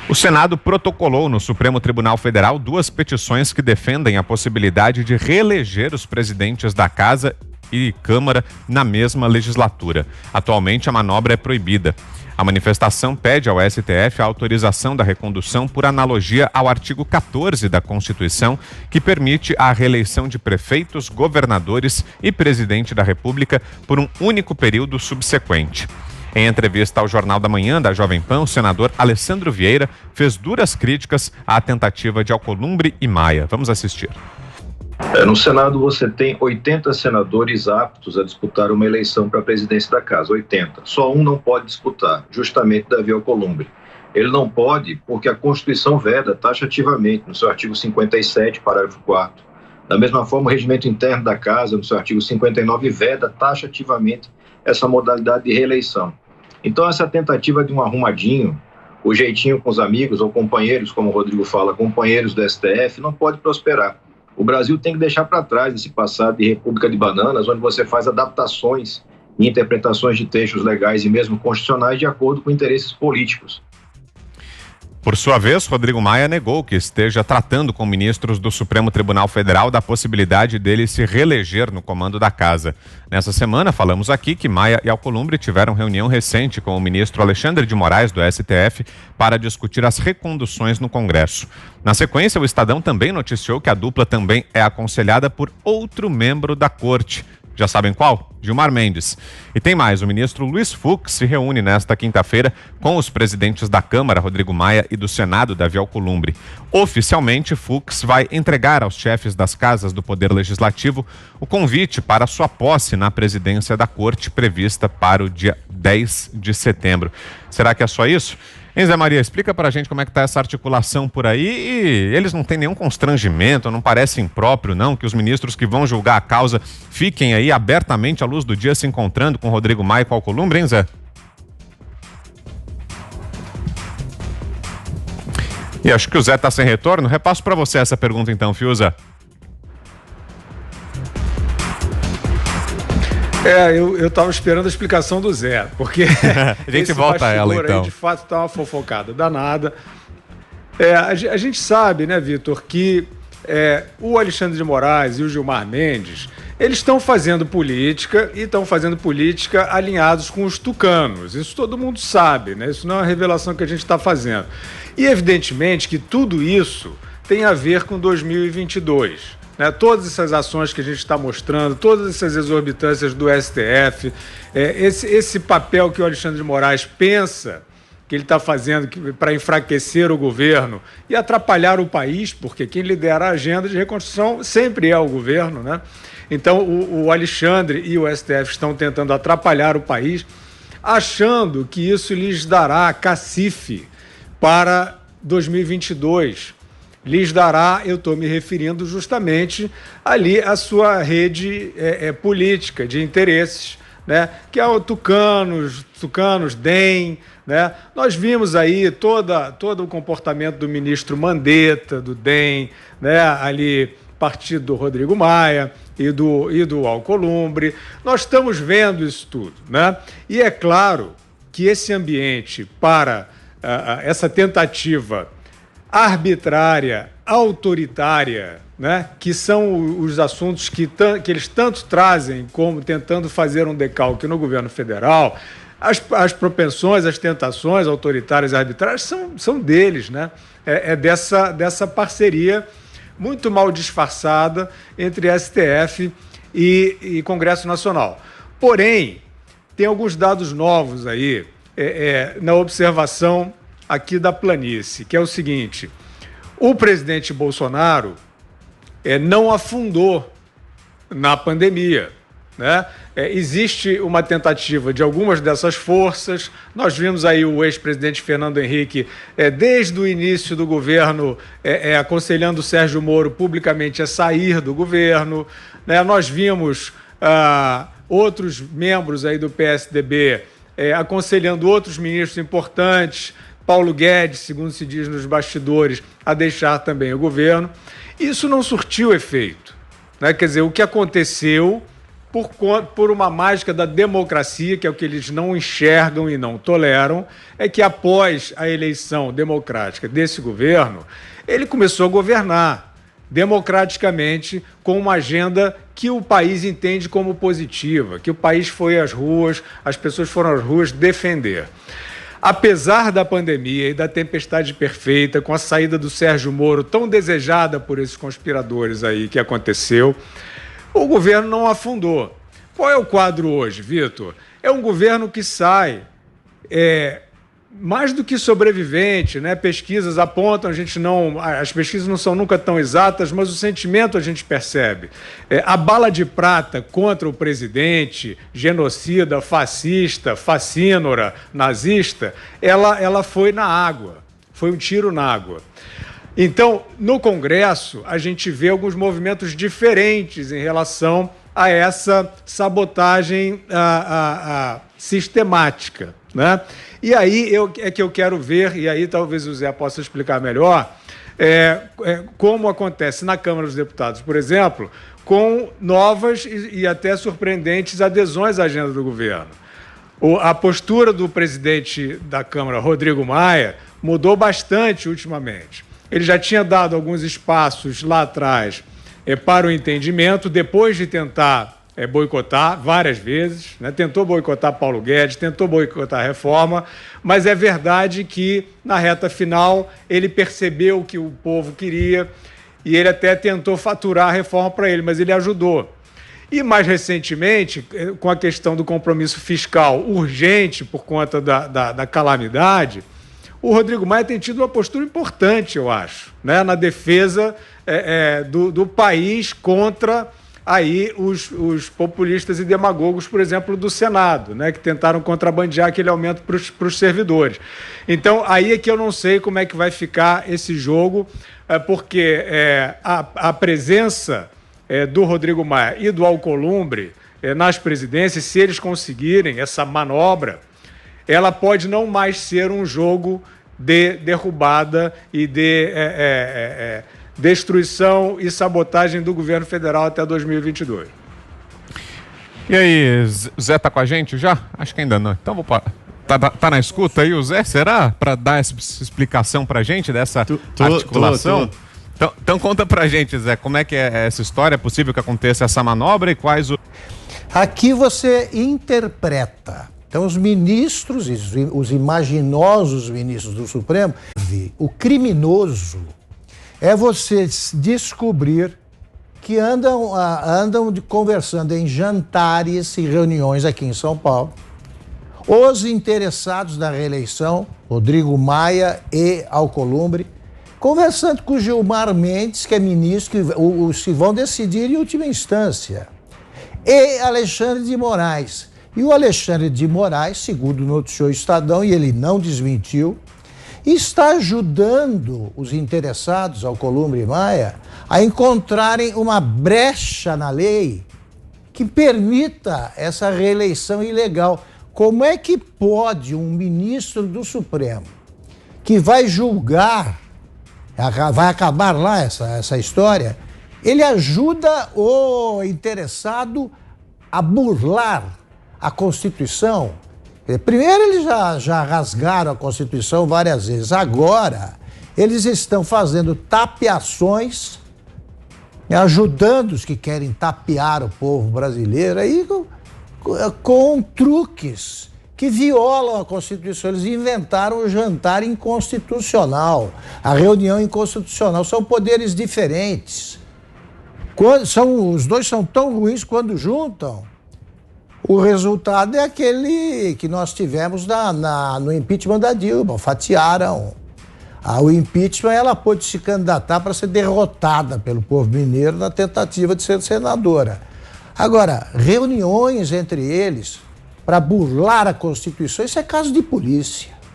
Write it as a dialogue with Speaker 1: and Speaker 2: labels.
Speaker 1: O Senado protocolou no Supremo Tribunal Federal 2 petições que defendem a possibilidade de reeleger os presidentes da Casa e Câmara na mesma legislatura. Atualmente, a manobra é proibida. A manifestação pede ao STF a autorização da recondução por analogia ao artigo 14 da Constituição, que permite a reeleição de prefeitos, governadores e presidente da República por um único período subsequente. Em entrevista ao Jornal da Manhã da Jovem Pan, o senador Alessandro Vieira fez duras críticas à tentativa de Alcolumbre e Maia. Vamos assistir.
Speaker 2: No Senado você tem 80 senadores aptos a disputar uma eleição para a presidência da Casa, 80. Só um não pode disputar, justamente Davi Alcolumbre. Ele não pode porque a Constituição veda taxativamente, no seu artigo 57, parágrafo 4º. Da mesma forma, o regimento interno da Casa, no seu artigo 59, veda taxativamente essa modalidade de reeleição. Então, essa tentativa de um arrumadinho, o jeitinho com os amigos ou companheiros, como o Rodrigo fala, companheiros do STF, não pode prosperar. O Brasil tem que deixar para trás esse passado de república de bananas, onde você faz adaptações e interpretações de textos legais e mesmo constitucionais de acordo com interesses políticos.
Speaker 1: Por sua vez, Rodrigo Maia negou que esteja tratando com ministros do Supremo Tribunal Federal da possibilidade dele se reeleger no comando da casa. Nessa semana, falamos aqui que Maia e Alcolumbre tiveram reunião recente com o ministro Alexandre de Moraes, do STF, para discutir as reconduções no Congresso. Na sequência, o Estadão também noticiou que a dupla também é aconselhada por outro membro da corte. Já sabem qual? Gilmar Mendes. E tem mais, o ministro Luiz Fux se reúne nesta quinta-feira com os presidentes da Câmara, Rodrigo Maia, e do Senado, Davi Alcolumbre. Oficialmente, Fux vai entregar aos chefes das casas do Poder Legislativo o convite para sua posse na presidência da Corte, prevista para o dia 10 de setembro. Será que é só isso? Hein, Zé Maria, explica pra gente como é que tá essa articulação por aí e eles não têm nenhum constrangimento, não parece impróprio não, que os ministros que vão julgar a causa fiquem aí abertamente à luz do dia se encontrando com Rodrigo Maia e com Alcolumbre, hein, Zé? E acho que o Zé tá sem retorno, repasso pra você essa pergunta então, Fiuza.
Speaker 3: Eu estava esperando a explicação do Zé, porque
Speaker 1: a gente volta a ela, então.
Speaker 3: Aí, de fato, está uma fofocada danada. A gente sabe, né, Vitor, que o Alexandre de Moraes e o Gilmar Mendes, eles estão fazendo política e estão fazendo política alinhados com os tucanos. Isso todo mundo sabe, né? Isso não é uma revelação que a gente está fazendo. E, evidentemente, que tudo isso tem a ver com 2022. Né, todas essas ações que a gente está mostrando, todas essas exorbitâncias do STF, esse papel que o Alexandre de Moraes pensa que ele está fazendo para enfraquecer o governo e atrapalhar o país, porque quem lidera a agenda de reconstrução sempre é o governo, né? Então, o Alexandre e o STF estão tentando atrapalhar o país, achando que isso lhes dará cacife para 2022. Lhes dará, eu estou me referindo justamente ali à sua rede política de interesses, né? Que é o Tucanos, DEM, né? Nós vimos aí todo o comportamento do ministro Mandetta, do DEM, né? Ali, partido do Rodrigo Maia e do Alcolumbre. Nós estamos vendo isso tudo, né? E é claro que esse ambiente para essa tentativa arbitrária, autoritária, né? Que são os assuntos que eles tanto trazem como tentando fazer um decalque no governo federal, as propensões, as tentações autoritárias e arbitrárias são deles, né? Dessa parceria muito mal disfarçada entre STF e Congresso Nacional. Porém, tem alguns dados novos aí na observação aqui da planície, que é o seguinte: o presidente Bolsonaro não afundou na pandemia, né? Existe uma tentativa de algumas dessas forças. Nós vimos aí o ex-presidente Fernando Henrique, desde o início do governo, aconselhando o Sérgio Moro publicamente a sair do governo, né? Nós vimos outros membros aí do PSDB aconselhando outros ministros importantes, Paulo Guedes, segundo se diz nos bastidores, a deixar também o governo. Isso não surtiu efeito, né? Quer dizer, o que aconteceu por uma mágica da democracia, que é o que eles não enxergam e não toleram, é que após a eleição democrática desse governo, ele começou a governar democraticamente com uma agenda que o país entende como positiva, que o país foi às ruas, as pessoas foram às ruas defender. Apesar da pandemia e da tempestade perfeita, com a saída do Sérgio Moro, tão desejada por esses conspiradores aí que aconteceu, o governo não afundou. Qual é o quadro hoje, Vitor? É um governo que sai mais do que sobrevivente, né? Pesquisas apontam, as pesquisas não são nunca tão exatas, mas o sentimento a gente percebe. A bala de prata contra o presidente, genocida, fascista, facínora, nazista, ela foi na água, foi um tiro na água. Então, no Congresso, a gente vê alguns movimentos diferentes em relação a essa sabotagem sistemática, né? E aí é que eu quero ver, e aí talvez o Zé possa explicar melhor, como acontece na Câmara dos Deputados, por exemplo, com novas e até surpreendentes adesões à agenda do governo. A postura do presidente da Câmara, Rodrigo Maia, mudou bastante ultimamente. Ele já tinha dado alguns espaços lá atrás para o entendimento, depois de tentar boicotar várias vezes, né? Tentou boicotar Paulo Guedes, tentou boicotar a reforma, mas é verdade que na reta final ele percebeu o que o povo queria e ele até tentou faturar a reforma para ele, mas ele ajudou. E mais recentemente, com a questão do compromisso fiscal urgente por conta da calamidade, o Rodrigo Maia tem tido uma postura importante, eu acho, né? Na defesa do país contra aí os populistas e demagogos, por exemplo, do Senado, né, que tentaram contrabandear aquele aumento para os servidores. Então, aí é que eu não sei como é que vai ficar esse jogo, porque a presença do Rodrigo Maia e do Alcolumbre nas presidências, se eles conseguirem essa manobra, ela pode não mais ser um jogo de derrubada e de destruição e sabotagem do governo federal até 2022.
Speaker 1: E aí, Zé tá com a gente já? Acho que ainda não. Então vou tá na escuta aí o Zé? Será? Para dar essa explicação pra gente dessa articulação? Então conta pra gente, Zé, como é que é essa história? É possível que aconteça essa manobra e quais o...
Speaker 4: Aqui você interpreta. Então os ministros, os imaginosos ministros do Supremo, o criminoso é você descobrir que andam conversando em jantares e reuniões aqui em São Paulo. Os interessados na reeleição, Rodrigo Maia e Alcolumbre, conversando com o Gilmar Mendes, que é ministro, os que vão decidir em última instância, e Alexandre de Moraes. E o Alexandre de Moraes, segundo noticiou o Estadão, e ele não desmentiu, está ajudando os interessados, Alcolumbre e Maia, a encontrarem uma brecha na lei que permita essa reeleição ilegal. Como é que pode um ministro do Supremo, que vai julgar, vai acabar lá essa história, ele ajuda o interessado a burlar a Constituição? Primeiro, eles já rasgaram a Constituição várias vezes. Agora, eles estão fazendo tapeações, ajudando os que querem tapear o povo brasileiro aí com truques que violam a Constituição. Eles inventaram o jantar inconstitucional, a reunião inconstitucional. São poderes diferentes. Os dois são tão ruins quando juntam. O resultado é aquele que nós tivemos no impeachment da Dilma, fatiaram. O impeachment, ela pôde se candidatar para ser derrotada pelo povo mineiro na tentativa de ser senadora. Agora, reuniões entre eles para burlar a Constituição, isso é caso de polícia.